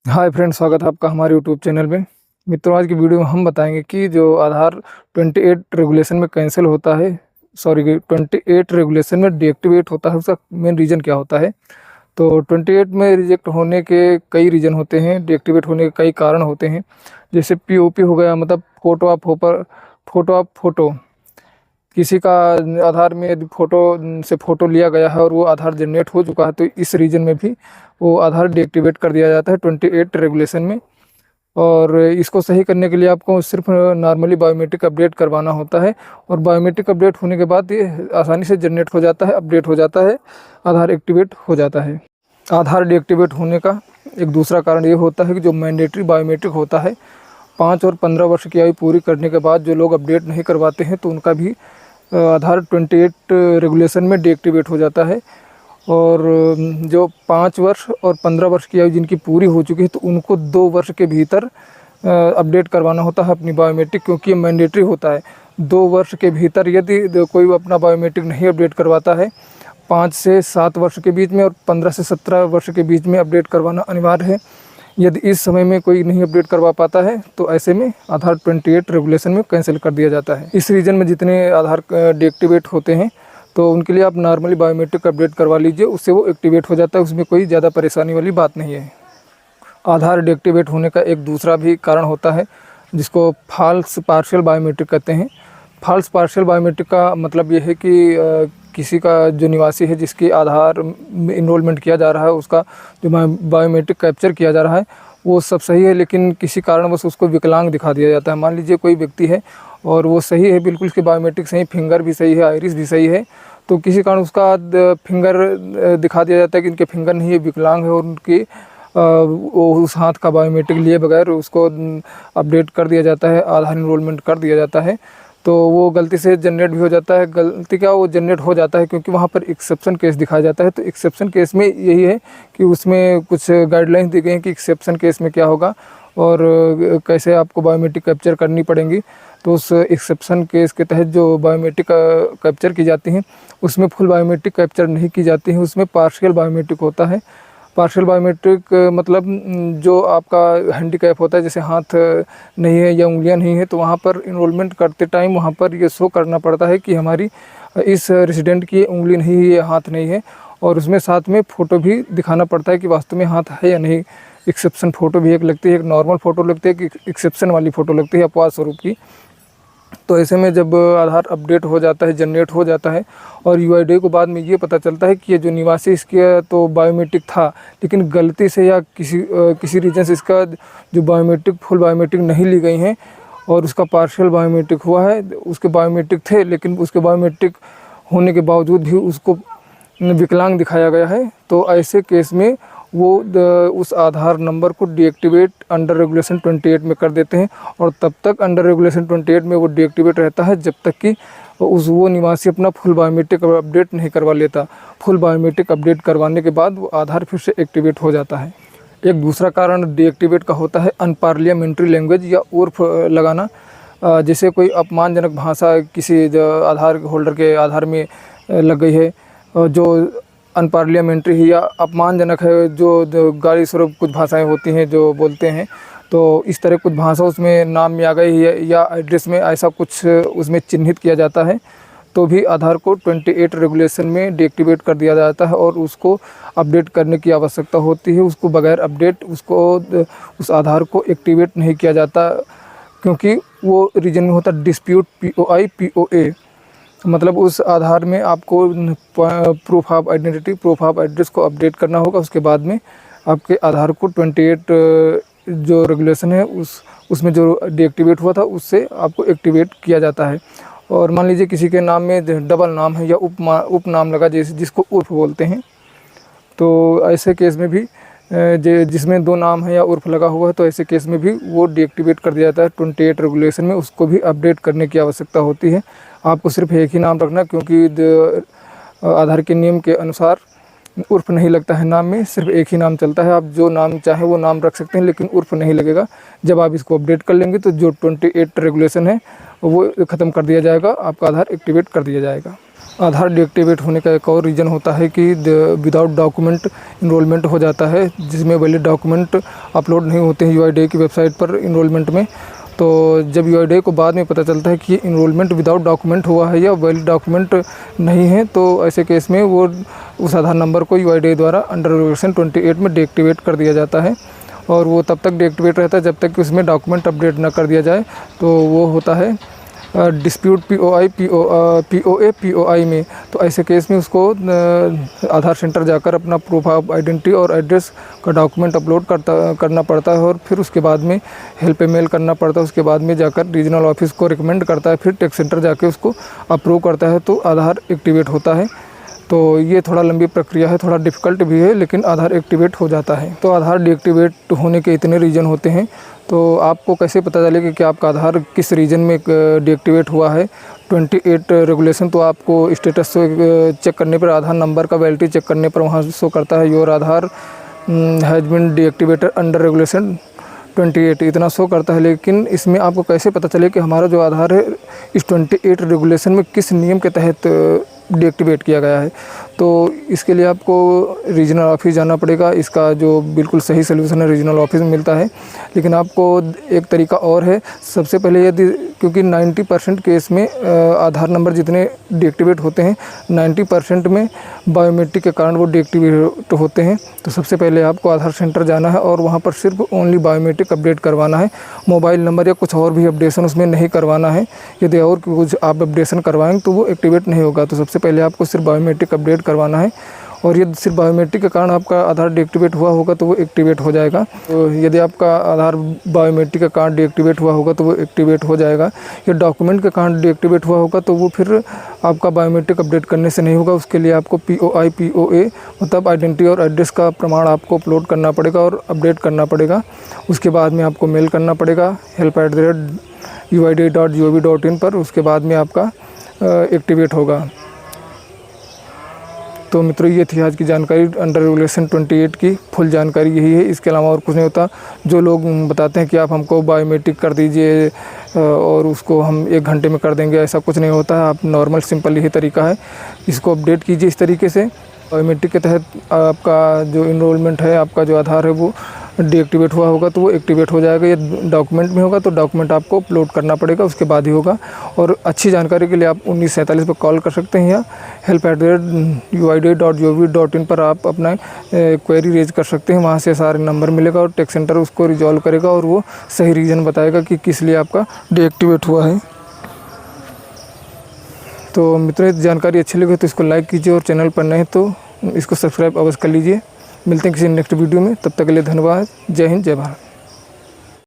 Hi friend, स्वागत है आपका हमारे यूट्यूब चैनल में। मित्रों, आज की वीडियो में हम बताएंगे कि जो आधार 28 रेगुलेशन में कैंसिल होता है, 28 रेगुलेशन में डीएक्टिवेट होता है, उसका मेन रीज़न क्या होता है। तो 28 में रिजेक्ट होने के कई रीज़न होते हैं, डीएक्टिवेट होने के कई कारण होते हैं। जैसे पीओपी हो गया, मतलब फोटो ऑफ फोटो। किसी का आधार में यदि फ़ोटो लिया गया है और वो आधार जनरेट हो चुका है, तो इस रीजन में भी वो आधार डीएक्टिवेट कर दिया जाता है 28 रेगुलेशन में। और इसको सही करने के लिए आपको सिर्फ नॉर्मली बायोमेट्रिक अपडेट करवाना होता है, और बायोमेट्रिक अपडेट होने के बाद ये आसानी से जनरेट हो जाता है, अपडेट हो जाता है, आधार एक्टिवेट हो जाता है। आधार डीएक्टिवेट होने का एक दूसरा कारण ये होता है कि जो मैंडेटरी बायोमेट्रिक होता है, 5 और 15 वर्ष की आयु पूरी करने के बाद जो लोग अपडेट नहीं करवाते हैं, तो उनका भी आधार 28 रेगुलेशन में डीएक्टिवेट हो जाता है। और जो 5 वर्ष और 15 वर्ष की आयु जिनकी पूरी हो चुकी है, तो उनको 2 वर्ष के भीतर अपडेट करवाना होता है अपनी बायोमेट्रिक, क्योंकि ये मैंडेटरी होता है। 2 वर्ष के भीतर यदि कोई अपना बायोमेट्रिक नहीं अपडेट करवाता है, 5 से 7 वर्ष के बीच में और 15 से 17 वर्ष के बीच में अपडेट करवाना अनिवार्य है। यदि इस समय में कोई नहीं अपडेट करवा पाता है, तो ऐसे में आधार 28 रेगुलेशन में कैंसिल कर दिया जाता है। इस रीजन में जितने आधार डीएक्टिवेट होते हैं, तो उनके लिए आप नॉर्मली बायोमेट्रिक अपडेट करवा लीजिए, उससे वो एक्टिवेट हो जाता है, उसमें कोई ज़्यादा परेशानी वाली बात नहीं है। आधार डीएक्टिवेट होने का एक दूसरा भी कारण होता है, जिसको फॉल्स पार्शियल बायोमेट्रिक कहते हैं। फॉल्स पार्शियल बायोमेट्रिक का मतलब ये है कि किसी का जो निवासी है, जिसके आधार में इनरोलमेंट किया जा रहा है, उसका जो बायोमेट्रिक कैप्चर किया जा रहा है वो सब सही है, लेकिन किसी कारणवश उसको विकलांग दिखा दिया जाता है। मान लीजिए कोई व्यक्ति है और वो सही है, बिल्कुल उसके बायोमेट्रिक सही, फिंगर भी सही है, आइरिस भी सही है, तो किसी कारण उसका फिंगर दिखा दिया जाता है कि इनके फिंगर नहीं है, विकलांग है, और उनकी उस हाथ का बायोमेट्रिक लिए बगैर उसको अपडेट कर दिया जाता है, आधार इनरोलमेंट कर दिया जाता है। तो वो गलती से जनरेट भी हो जाता है, गलती क्या, वो जनरेट हो जाता है, क्योंकि वहाँ पर एक्सेप्शन केस दिखाया जाता है। तो एक्सेप्शन केस में यही है कि उसमें कुछ गाइडलाइंस दी गई हैं कि एक्सेप्शन केस में क्या होगा और कैसे आपको बायोमेट्रिक कैप्चर करनी पड़ेंगी। तो उस एक्सेप्शन केस के तहत जो बायोमेट्रिक कैप्चर की जाती हैं, उसमें फुल बायोमेट्रिक कैप्चर नहीं की जाती हैं, उसमें पार्शियल बायोमेट्रिक होता है। पार्शियल बायोमेट्रिक मतलब जो आपका हैंडीकैप होता है, जैसे हाथ नहीं है या उंगलियां नहीं है, तो वहाँ पर इनरोलमेंट करते टाइम वहाँ पर ये शो करना पड़ता है कि हमारी इस रेसिडेंट की उंगली नहीं है या हाथ नहीं है, और उसमें साथ में फ़ोटो भी दिखाना पड़ता है कि वास्तव में हाथ है या नहीं। एक्सेप्शन फ़ोटो भी एक लगती है, एक नॉर्मल फ़ोटो लगती है, कि एक्सेप्शन वाली फ़ोटो लगती है अपवाद स्वरूप की। तो ऐसे में जब आधार अपडेट हो जाता है, जनरेट हो जाता है, और यूआईडी को बाद में ये पता चलता है कि ये जो निवासी इसके तो बायोमेट्रिक था, लेकिन गलती से या किसी रीजन से इसका जो बायोमेट्रिक फुल बायोमेट्रिक नहीं ली गई हैं, और उसका पार्शियल बायोमेट्रिक हुआ है। उसके बायोमेट्रिक थे, लेकिन उसके बायोमेट्रिक होने के बावजूद भी उसको विकलांग दिखाया गया है। तो ऐसे केस में वो उस आधार नंबर को डीएक्टिवेट अंडर रेगुलेशन 28 में कर देते हैं, और तब तक अंडर रेगुलेशन 28 में वो डीएक्टिवेट रहता है जब तक कि वो निवासी अपना फुल बायोमेट्रिक अपडेट नहीं करवा लेता। फुल बायोमेट्रिक अपडेट करवाने के बाद वो आधार फिर से एक्टिवेट हो जाता है। एक दूसरा कारण डीएक्टिवेट का होता है अनपार्लियामेंट्री लैंग्वेज या उर्फ लगाना। जैसे कोई अपमानजनक भाषा किसी आधार होल्डर के आधार में लग गई है, जो अनपार्लियामेंट्री है या अपमानजनक है, जो गाली स्वरूप कुछ भाषाएं होती हैं जो बोलते हैं, तो इस तरह कुछ भाषा उसमें नाम में आ गई है या एड्रेस में ऐसा कुछ उसमें चिन्हित किया जाता है, तो भी आधार को 28 रेगुलेशन में डीएक्टिवेट कर दिया जाता है, और उसको अपडेट करने की आवश्यकता होती है। उसको बगैर अपडेट उस आधार को एक्टिवेट नहीं किया जाता, क्योंकि वो रीजन में होता डिस्प्यूट POI मतलब उस आधार में आपको proof of identity, proof of address को अपडेट करना होगा। उसके बाद में आपके आधार को 28 जो रेगुलेशन है उसमें जो डीएक्टिवेट हुआ था, उससे आपको एक्टिवेट किया जाता है। और मान लीजिए किसी के नाम में डबल नाम है या उपनाम लगा, जैसे जिसको उर्फ बोलते हैं, तो ऐसे केस में भी जिसमें 2 नाम है या उर्फ लगा हुआ है, तो ऐसे केस में भी वो डीएक्टिवेट कर दिया जाता है 28 रेगुलेशन में। उसको भी अपडेट करने की आवश्यकता होती है। आपको सिर्फ एक ही नाम रखना, क्योंकि आधार के नियम के अनुसार उर्फ नहीं लगता है नाम में, सिर्फ एक ही नाम चलता है। आप जो नाम चाहें वो नाम रख सकते हैं, लेकिन उर्फ नहीं लगेगा। जब आप इसको अपडेट कर लेंगे, तो जो 28 रेगुलेशन है वो ख़त्म कर दिया जाएगा, आपका आधार एक्टिवेट कर दिया जाएगा। आधार डीएक्टिवेट होने का एक और रीज़न होता है कि विदाउट डॉक्यूमेंट इनरोलमेंट हो जाता है, जिसमें वैलिड डॉक्यूमेंट अपलोड नहीं होते हैं यूआईडीएआई की वेबसाइट पर इनरोलमेंट में। तो जब यूआईडीएआई को बाद में पता चलता है कि ये इनरोलमेंट विदाउट डॉक्यूमेंट हुआ है या वैलिड डॉक्यूमेंट नहीं है, तो ऐसे केस में वो उस आधार नंबर को यूआईडीएआई द्वारा अंडर रेगुलेशन 28 में डीएक्टिवेट कर दिया जाता है। और वो तब तक डीएक्टिवेट रहता है जब तक कि उसमें डॉक्यूमेंट अपडेट ना कर दिया जाए। तो वो होता है डिस्प्यूट पीओए में। तो ऐसे केस में उसको आधार सेंटर जाकर अपना प्रूफ ऑफ आइडेंटिटी और एड्रेस का डॉक्यूमेंट अपलोड करना पड़ता है, और फिर उसके बाद में हेल्प मेल करना पड़ता है। उसके बाद में जाकर रीजनल ऑफिस को रिकमेंड करता है, फिर टैक्स सेंटर जाके उसको अप्रूव करता है, तो आधार एक्टिवेट होता है। तो ये थोड़ा लंबी प्रक्रिया है, थोड़ा डिफ़िकल्ट भी है, लेकिन आधार एक्टिवेट हो जाता है। तो आधार डीएक्टिवेट होने के इतने रीज़न होते हैं, तो आपको कैसे पता चलेगा कि आपका आधार किस रीजन में डीएक्टिवेट हुआ है। 28 रेगुलेशन तो आपको स्टेटस चेक करने पर, आधार नंबर का वैलिडिटी चेक करने पर वहाँ शो करता है your Aadhaar has been deactivated under regulation 28, इतना शो करता है। लेकिन इसमें आपको कैसे पता चले कि हमारा जो आधार है इस 28 रेगुलेशन में किस नियम के तहत डीएक्टिवेट किया गया है। तो इसके लिए आपको रीजनल ऑफिस जाना पड़ेगा। इसका जो बिल्कुल सही सलूशन है रीजनल ऑफिस में मिलता है। लेकिन आपको एक तरीका और है। सबसे पहले यदि, क्योंकि 90% केस में आधार नंबर जितने डीएक्टिवेट होते हैं 90% में बायोमेट्रिक के कारण वो डीएक्टिवेट होते हैं। तो सबसे पहले आपको आधार सेंटर जाना है और वहाँ पर सिर्फ ओनली बायोमेट्रिक अपडेट करवाना है। मोबाइल नंबर या कुछ और भी अपडेशन उसमें नहीं करवाना है। यदि और कुछ आप अपडेशन करवाएंगे तो वो एक्टिवेट नहीं होगा। तो सबसे पहले आपको सिर्फ बायोमेट्रिक अपडेट करवाना है, और यदि सिर्फ बायोमेट्रिक के कारण आपका आधार डीएक्टिवेट हुआ होगा तो वो एक्टिवेट हो जाएगा। तो यदि आपका आधार बायोमेट्रिक का कारण डीएक्टिवेट हुआ होगा तो वो एक्टिवेट हो जाएगा। या डॉक्यूमेंट के कारण डीएक्टिवेट हुआ होगा तो वो फिर आपका बायोमेट्रिक अपडेट करने से नहीं होगा। उसके लिए आपको पीओए मतलब आइडेंटिटी और एड्रेस का प्रमाण आपको अपलोड करना पड़ेगा और अपडेट करना पड़ेगा। उसके बाद में आपको मेल करना पड़ेगा help@uid.gov.in पर। उसके बाद में आपका एक्टिवेट होगा। तो मित्रों, ये थी आज की जानकारी अंडर रेगुलेशन 28 की। फुल जानकारी यही है, इसके अलावा और कुछ नहीं होता। जो लोग बताते हैं कि आप हमको बायोमेट्रिक कर दीजिए और उसको हम 1 घंटे में कर देंगे, ऐसा कुछ नहीं होता है। आप नॉर्मल सिंपल यही तरीका है, इसको अपडेट कीजिए इस तरीके से। बायोमेट्रिक के तहत आपका जो इनरोलमेंट है, आपका जो आधार है वो डीएक्टिवेट हुआ होगा तो वो एक्टिवेट हो जाएगा। या डॉक्यूमेंट में होगा तो डॉक्यूमेंट आपको अपलोड करना पड़ेगा, उसके बाद ही होगा। और अच्छी जानकारी के लिए आप 1947 पर कॉल कर सकते हैं, या help@uid.gov.in पर आप अपना क्वेरी रेज कर सकते हैं। वहाँ से सारे नंबर मिलेगा और टैक्स सेंटर उसको रिजॉल्व करेगा और वो सही रीज़न बताएगा कि किस लिए आपका डीएक्टिवेट हुआ है। तो मित्रों, जानकारी अच्छी लगी तो इसको लाइक कीजिए, और चैनल पर नए तो इसको सब्सक्राइब अवश्य कर लीजिए। मिलते हैं किसी नेक्स्ट वीडियो में, तब तक के लिए धन्यवाद। जय हिंद, जय भारत।